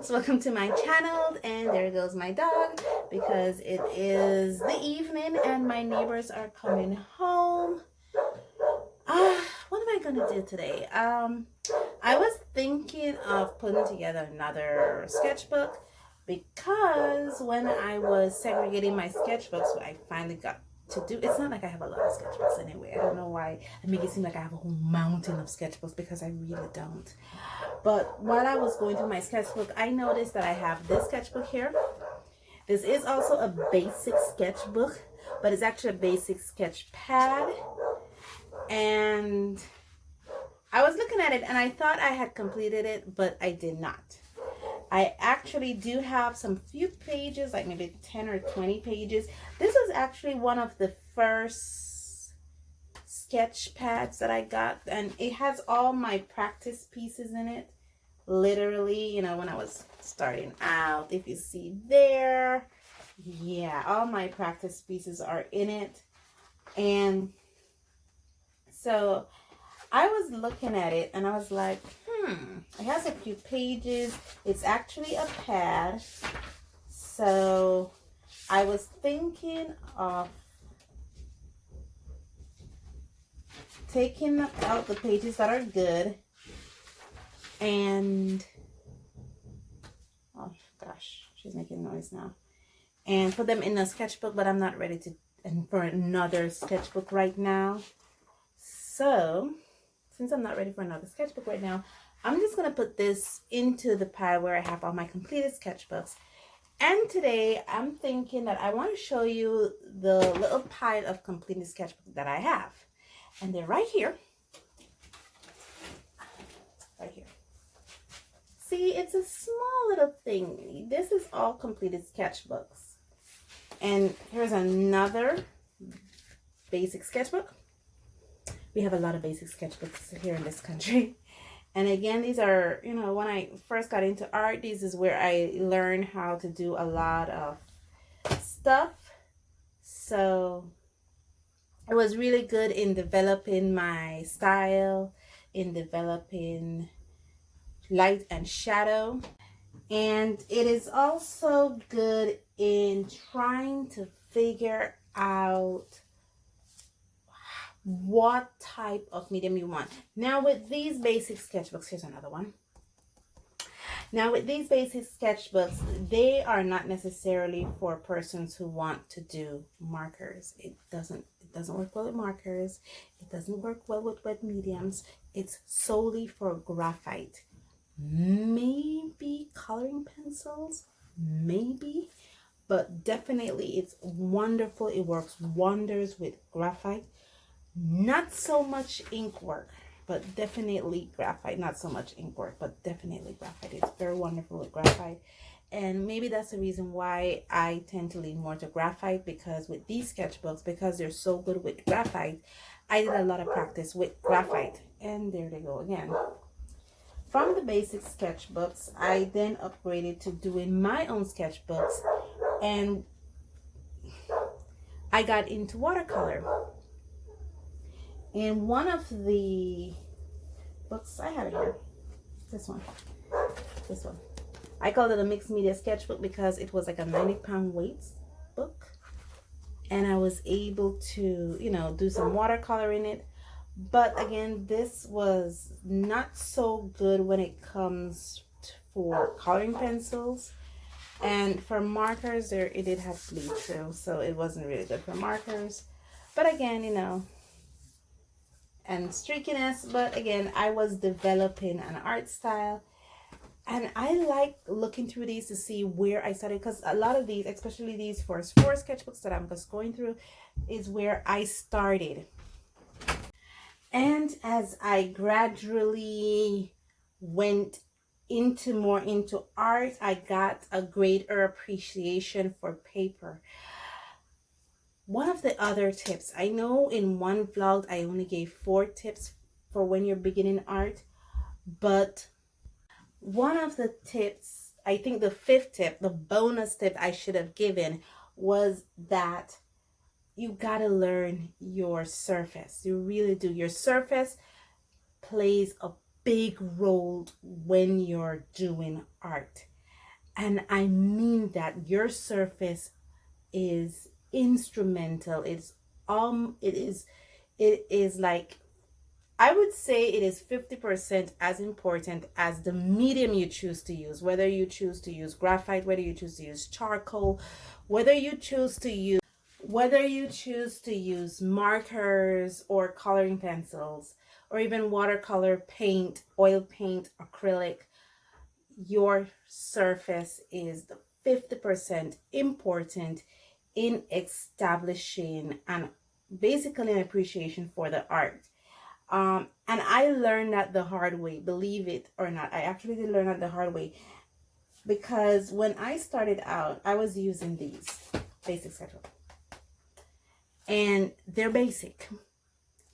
folks, welcome to my channel. And there goes my dog because it is the evening and my neighbors are coming home. What am I gonna do today? I was thinking of putting together another sketchbook because when I was segregating my sketchbooks, I finally got to do. It's not like I have a lot of sketchbooks anyway. I don't know why I make it seem like I have a whole mountain of sketchbooks, because I really don't. But while I was going through my sketchbook, I noticed that I have this sketchbook here. This is also a basic sketchbook, but it's actually a basic sketch pad. And I was looking at it and I thought I had completed it, but I did not. I actually do have some few pages, like maybe 10 or 20 pages. This was actually one of the first sketch pads that I got, and it has all my practice pieces in it. Literally, you know, when I was starting out, if you see there, yeah, all my practice pieces are in it. And so I was looking at it and I was like, it has a few pages. It's actually a pad. So I was thinking of taking out the pages that are good and, oh gosh, she's making noise now, and put them in a sketchbook, but I'm not ready to, and for another sketchbook right now. So since I'm not ready for another sketchbook right now, I'm just going to put this into the pile where I have all my completed sketchbooks. And today I'm thinking that I want to show you the little pile of completed sketchbooks that I have. And they're right here. Right here. See, it's a small little thing. This is all completed sketchbooks. And here's another basic sketchbook. We have a lot of basic sketchbooks here in this country. And again, these are, you know, when I first got into art, this is where I learned how to do a lot of stuff. So it was really good in developing my style, in developing light and shadow. And it is also good in trying to figure out what type of medium you want. Now with these basic sketchbooks, here's another one. Now with these basic sketchbooks, they are not necessarily for persons who want to do markers. It doesn't work well with markers. It doesn't work well with wet mediums. It's solely for graphite. Maybe coloring pencils, maybe, but definitely it's wonderful. It works wonders with graphite. Not so much ink work, but definitely graphite. Not so much ink work, but definitely graphite. It's very wonderful with graphite. And maybe that's the reason why I tend to lean more to graphite, because with these sketchbooks, because they're so good with graphite, I did a lot of practice with graphite. And there they go again. From the basic sketchbooks, I then upgraded to doing my own sketchbooks, and I got into watercolor. And one of the books, I have it here, this one, I called it a mixed media sketchbook because it was like a 90-pound weight book. And I was able to, you know, do some watercolor in it. But again, this was not so good when it comes for coloring pencils. And for markers, it did have bleed through, so it wasn't really good for markers. But again, you know, and streakiness. But again, I was developing an art style, and I like looking through these to see where I started, because a lot of these, especially these first 4 sketchbooks that I'm just going through, is where I started. And as I gradually went more into art, I got a greater appreciation for paper. One of the other tips, I know in one vlog I only gave 4 tips for when you're beginning art, but one of the tips, I think the 5th tip, the bonus tip I should have given, was that you gotta learn your surface. You really do. Your surface plays a big role when you're doing art. And I mean that your surface is instrumental. It is like, I would say it is 50% as important as the medium you choose to use, whether you choose to use graphite, whether you choose to use charcoal, whether you choose to use markers or coloring pencils, or even watercolor paint, oil paint, acrylic. Your surface is the 50% important in establishing and basically an appreciation for the art. And I learned that the hard way, believe it or not. I actually did learn that the hard way, because when I started out, I was using these basic sketchbook, and they're basic.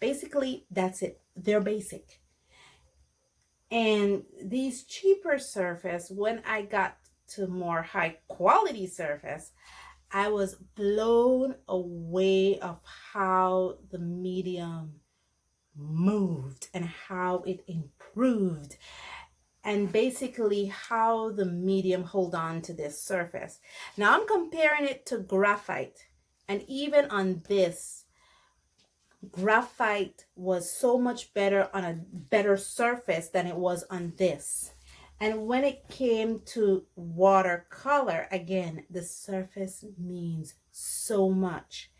Basically, that's it. They're basic. And these cheaper surface, when I got to more high quality surface, I was blown away of how the medium moved and how it improved, and basically how the medium hold on to this surface. Now I'm comparing it to graphite, and even on this, graphite was so much better on a better surface than it was on this. And when it came to watercolor, again, the surface means so much.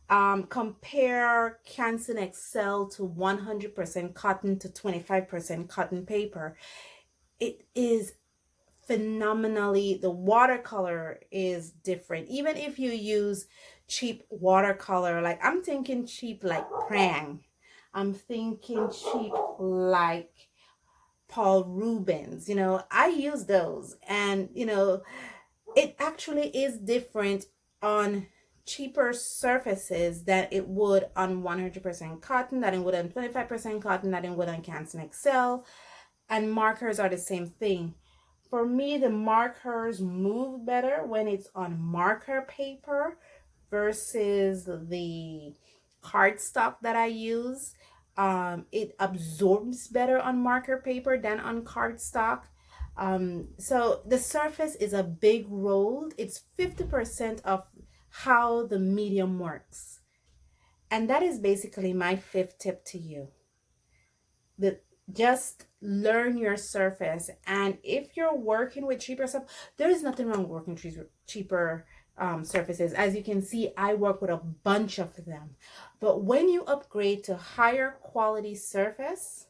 Compare Canson Excel to 100% cotton to 25% cotton paper. It is phenomenally, the watercolor is different. Even if you use cheap watercolor, like I'm thinking cheap like Prang, I'm thinking cheap like Paul Rubens, I use those, and it actually is different on cheaper surfaces than it would on 100% cotton, that it would on 25% cotton, that it would on Canson Excel. And markers are the same thing. For me, the markers move better when it's on marker paper versus the cardstock that I use. It absorbs better on marker paper than on cardstock. So the surface is a big role. It's 50% of how the medium works. And that is basically my fifth tip to you. Just learn your surface. And if you're working with cheaper stuff, there is nothing wrong with working cheaper surfaces. As you can see, I work with a bunch of them. But when you upgrade to higher quality surface,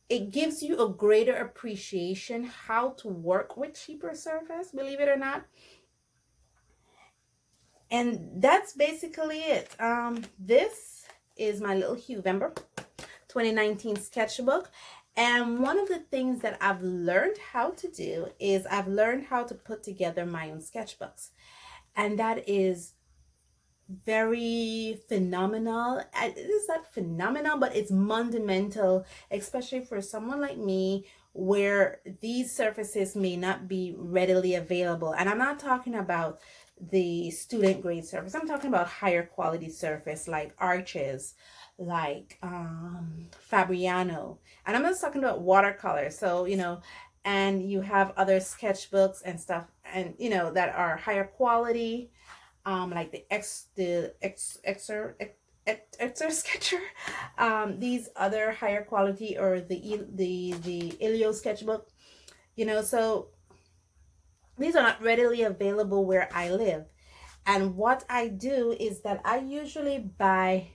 it gives you a greater appreciation how to work with cheaper surface, believe it or not. And that's basically it. This is my little Huevember 2019 sketchbook. And one of the things that I've learned how to do is I've learned how to put together my own sketchbooks. And that is very phenomenal. It is not phenomenal, but it's monumental, especially for someone like me where these surfaces may not be readily available. And I'm not talking about the student grade surface. I'm talking about higher quality surface like Arches, like Fabriano. And I'm just talking about watercolor. So, and you have other sketchbooks and stuff, and that are higher quality, like the Exer Sketcher, these other higher quality, or the Ilio sketchbook, so these are not readily available where I live. And what I do is that I usually buy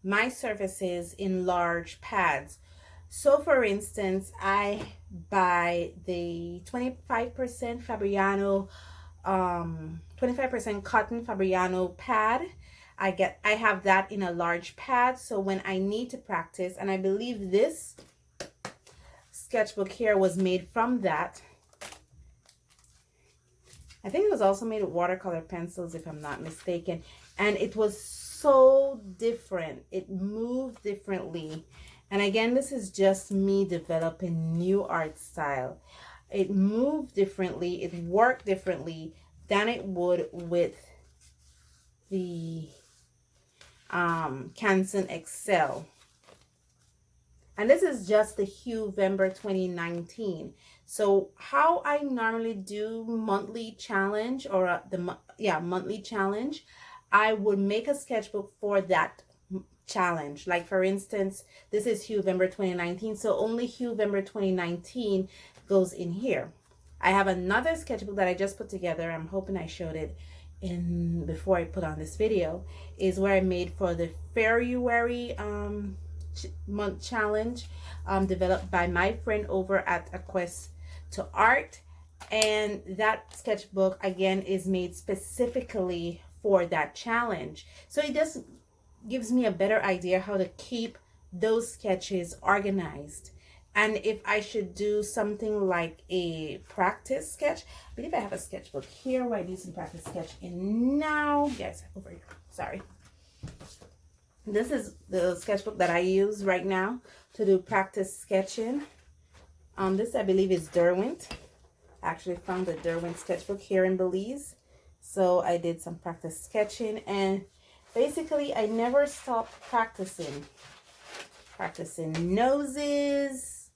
my surfaces in large pads. So for instance, I buy the 25% Fabriano, 25% cotton Fabriano pad. I have that in a large pad, so when I need to practice, and I believe this sketchbook here was made from that. I think it was also made with watercolor pencils, if I'm not mistaken. And it was so different. It moved differently. And again, this is just me developing new art style. It moved differently. It worked differently than it would with the Canson Excel. And this is just the Huevember 2019. So how I normally do monthly challenge, or monthly challenge, I would make a sketchbook for that challenge. Like for instance, this is Huevember 2019, so only Huevember 2019 goes in here. I have another sketchbook that I just put together. I'm hoping I showed it in before I put on this video, is where I made for the February month challenge, developed by my friend over at A Quest to Art. And that sketchbook again is made specifically for that challenge, so it just gives me a better idea how to keep those sketches organized. And if I should do something like a practice sketch, I believe I have a sketchbook here where I do some practice sketch in now. Yes, over here. Sorry. This is the sketchbook that I use right now to do practice sketching. This I believe is Derwent. I actually found a Derwent sketchbook here in Belize. So I did some practice sketching, and basically I never stopped practicing noses.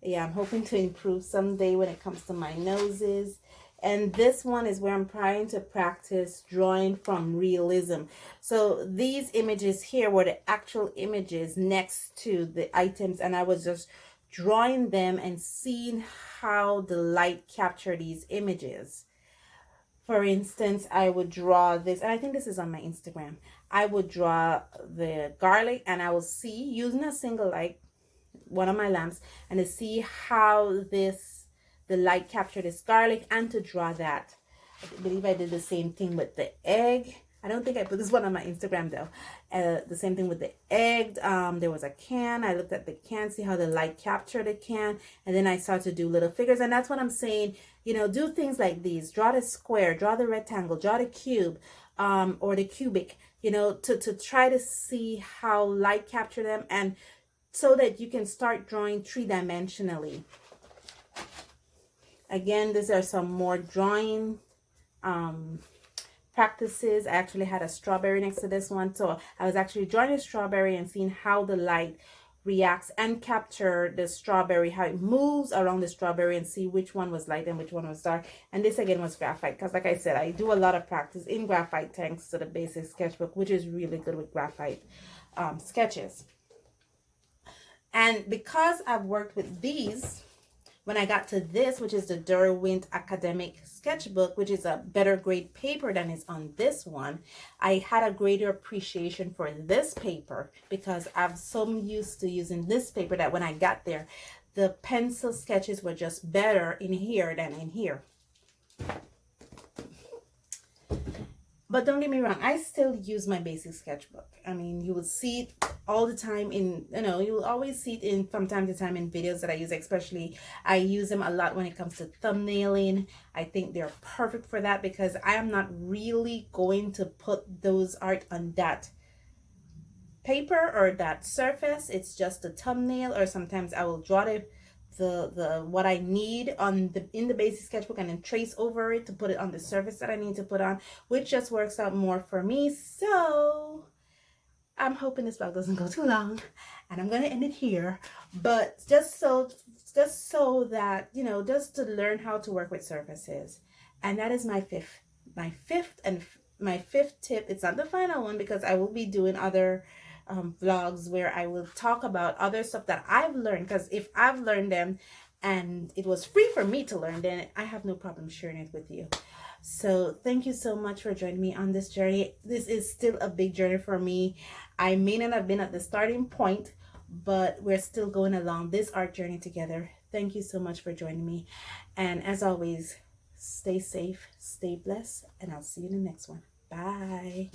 Yeah, I'm hoping to improve someday when it comes to my noses. And this one is where I'm trying to practice drawing from realism. So these images here were the actual images next to the items, and I was just drawing them and seeing how the light captured these images. For instance, I would draw this, and I think this is on my Instagram. I would draw the garlic, and I will see, using a single light, one of my lamps, and to see how the light captured this garlic, and to draw that. I believe I did the same thing with the egg. I don't think I put this one on my Instagram though. The same thing with the egg. There was a can. I looked at the can, see how the light captured the can, and then I started to do little figures. And that's what I'm saying. You know, do things like these. Draw the square, draw the rectangle, draw the cube, or the cubic. You know, to try to see how light capture them, and so that you can start drawing three-dimensionally. Again, these are some more drawing practices. I actually had a strawberry next to this one, so I was actually drawing a strawberry and seeing how the light reacts and capture the strawberry, how it moves around the strawberry, and see which one was light and which one was dark. And this again was graphite, because like I said, I do a lot of practice in graphite thanks to the basic sketchbook, which is really good with graphite sketches. And because I've worked with these, when I got to this, which is the Derwent Academic Sketchbook, which is a better grade paper than is on this one, I had a greater appreciation for this paper, because I'm so used to using this paper that when I got there, the pencil sketches were just better in here than in here. But don't get me wrong, I still use my basic sketchbook. I mean, you will see it all the time in, you know, you will always see it in from time to time in videos that I use. Especially, I use them a lot when it comes to thumbnailing. I think they're perfect for that, because I am not really going to put those art on that paper or that surface. It's just a thumbnail, or sometimes I will draw the what I need on in the basic sketchbook, and then trace over it to put it on the surface that I need to put on, which just works out more for me. So I'm hoping this vlog doesn't go too long, and I'm gonna end it here. But just so that, you know, just to learn how to work with surfaces. And that is my fifth tip. It's not the final one, because I will be doing other vlogs where I will talk about other stuff that I've learned, because if I've learned them and it was free for me to learn, then I have no problem sharing it with you. So thank you so much for joining me on this journey. This is still a big journey for me. I may not have been at the starting point, but we're still going along this art journey together. Thank you so much for joining me, and as always, stay safe, stay blessed, and I'll see you in the next one. Bye.